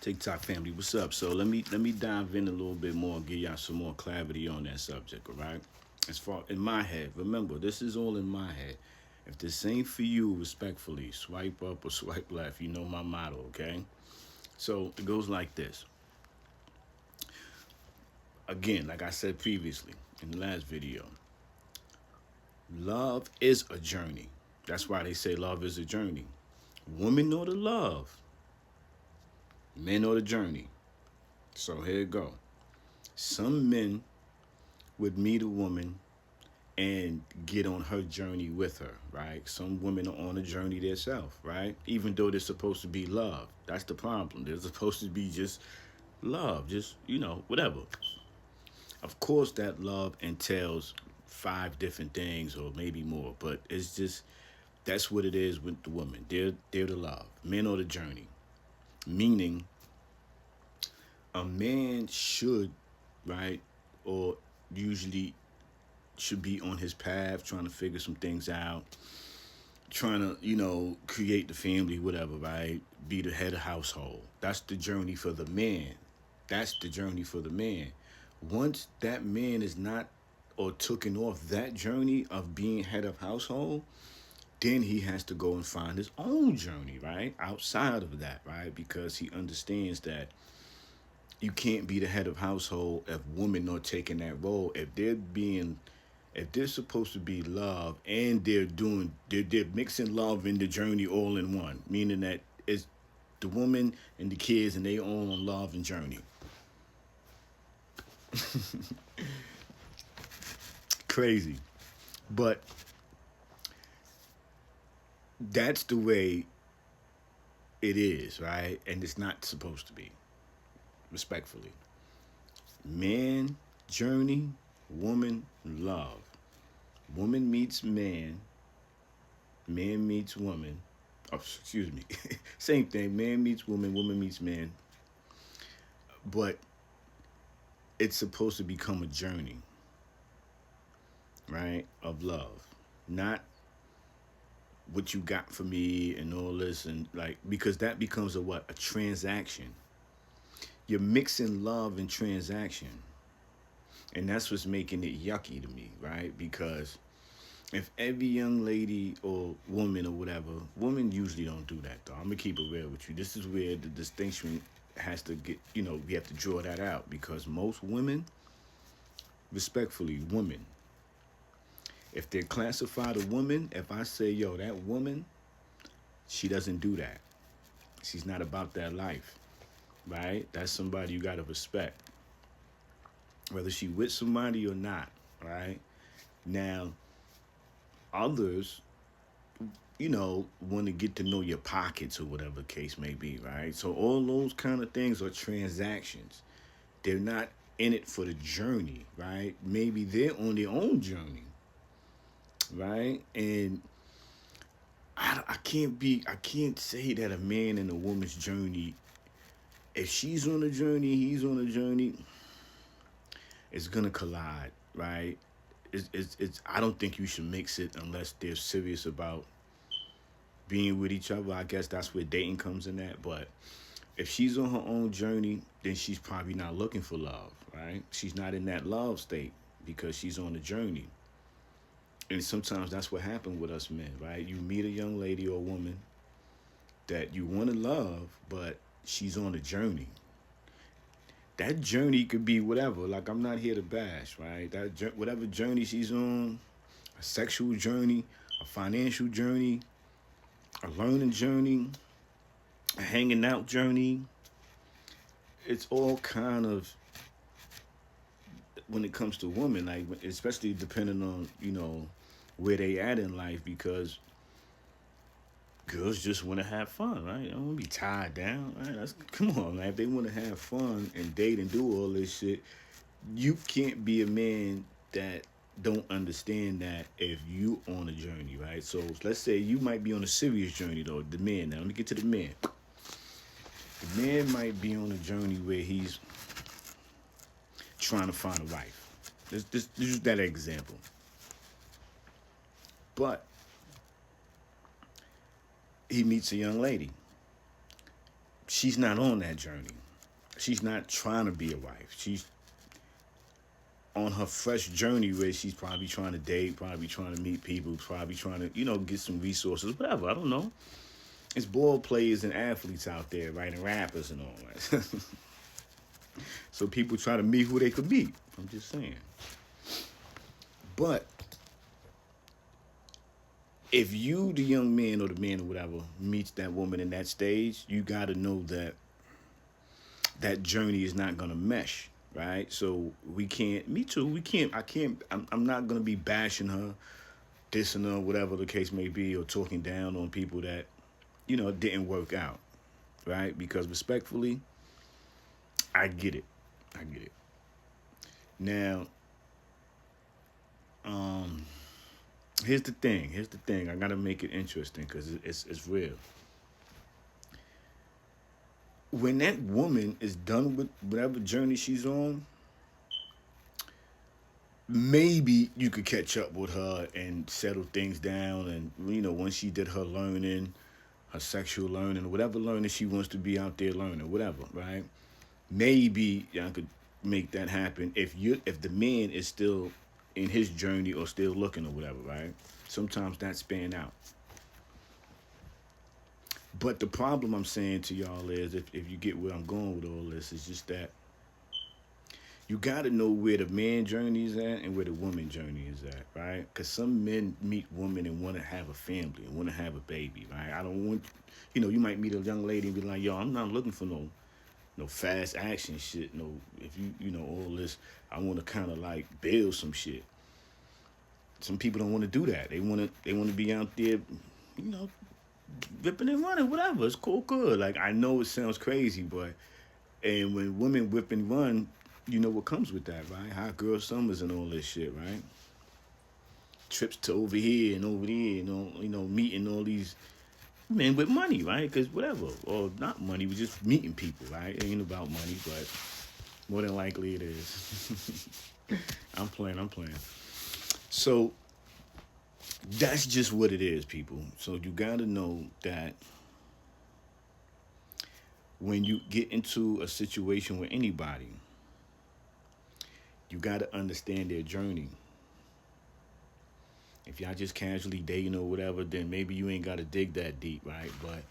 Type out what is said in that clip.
TikTok family, what's up? So let me dive in a little bit more and give y'all some more clarity on that subject, all right? As far in my head, remember this is all in my head. If this ain't for you, respectfully, swipe up or swipe left. You know my motto, okay? So it goes like this. Again, like I said previously in the last video, love is a journey. That's why they say love is a journey. Women know the love, men know the journey. So here it go. Some men would meet a woman and get on her journey with her, right? Some women are on a journey themselves, right? Even though they're supposed to be love. That's the problem. They're supposed to be just love, just, whatever. Of course, that love entails five different things or maybe more, but it's just, that's what it is with the woman. They're the love. Men are the journey. Meaning, a man should, right, or usually should be on his path trying to figure some things out, trying to, create the family, whatever, right? Be the head of household. That's the journey for the man. That's the journey for the man. Once that man is not or taken off that journey of being head of household, then he has to go and find his own journey, right? Outside of that, right? Because he understands that you can't be the head of household if women are taking that role. If they're supposed to be love and they're mixing love and the journey all in one, meaning that it's the woman and the kids and they all on love and journey. Crazy. But that's the way it is, right? And it's not supposed to be, respectfully. Man, journey, woman, love. Woman meets man, man meets woman. Oh, excuse me. Same thing. Man meets woman, woman meets man. But it's supposed to become a journey, right? Of love. Not what you got for me and all this and like because that becomes a what? A transaction. You're mixing love and transaction. And that's what's making it yucky to me, right? Because if every young lady or woman or whatever, women usually don't do that though. I'm gonna keep it real with you. This is where the distinction has to get, we have to draw that out because most women, respectfully, women, if they're classified a woman, if I say, yo, that woman, she doesn't do that. She's not about that life, right? That's somebody you gotta respect, whether she with somebody or not, right? Now, others want to get to know your pockets or whatever the case may be, right? So all those kind of things are transactions. They're not in it for the journey, right? Maybe they're on their own journey, right? And I can't say that a man and a woman's journey, if she's on a journey, he's on a journey, it's gonna collide, right? I don't think you should mix it unless they're serious about being with each other. I guess that's where dating comes in at. But if she's on her own journey, then she's probably not looking for love, right? She's not in that love state because she's on a journey. And sometimes that's what happens with us men, right? You meet a young lady or woman that you want to love, but she's on a journey. That journey could be whatever. Like I'm not here to bash, right? Whatever journey she's on, a sexual journey, a financial journey, a learning journey, a hanging out journey. It's all kind of when it comes to women, like especially depending on where they at in life, because girls just want to have fun, right? They don't want to be tied down, right? Come on, man. If they want to have fun and date and do all this shit, you can't be a man that don't understand that if you on a journey, right? So let's say you might be on a serious journey though. The man. Now let me get to the man. The man might be on a journey where he's trying to find a wife. Let's use that example. But he meets a young lady. she's not on that journey. She's not trying to be a wife. She's on her fresh journey where she's probably trying to date, probably trying to meet people, probably trying to, get some resources, whatever. I don't know. It's ball players and athletes out there, right? And rappers and all that. So people try to meet who they could meet. I'm just saying. But if you, the young man or the man or whatever, meets that woman in that stage, you got to know that that journey is not going to mesh, right? So we can't, me too, we can't, I can't, I'm not going to be bashing her, dissing her, whatever the case may be, or talking down on people that, didn't work out, right? Because respectfully, I get it. I get it. Now, here's the thing. Here's the thing. I gotta make it interesting because it's real. When that woman is done with whatever journey she's on, maybe you could catch up with her and settle things down. And once she did her learning, her sexual learning, whatever learning she wants to be out there learning, whatever, right? Maybe y'all could make that happen if the man is still in his journey or still looking or whatever, right? Sometimes that span out. But the problem I'm saying to y'all is, if you get where I'm going with all this, is just that you got to know where the man journey is at and where the woman journey is at, right? Because some men meet women and want to have a family and want to have a baby, right? I don't want, you might meet a young lady and be like, yo, I'm not looking for no fast action shit. No, if all this, I want to kind of like build some shit. Some people don't want to do that. They want to be out there, whipping and running, whatever. It's cool, good. Like, I know it sounds crazy, and when women whip and run, you know what comes with that, right? Hot girl summers and all this shit, right? Trips to over here and over there, meeting all these men with money, right? Because whatever, or not money, we're just meeting people, right? It ain't about money, but more than likely it is. I'm playing. So that's just what it is, people. So you gotta know that when you get into a situation with anybody, you gotta understand their journey. If y'all just casually dating or whatever, then maybe you ain't gotta dig that deep, right? But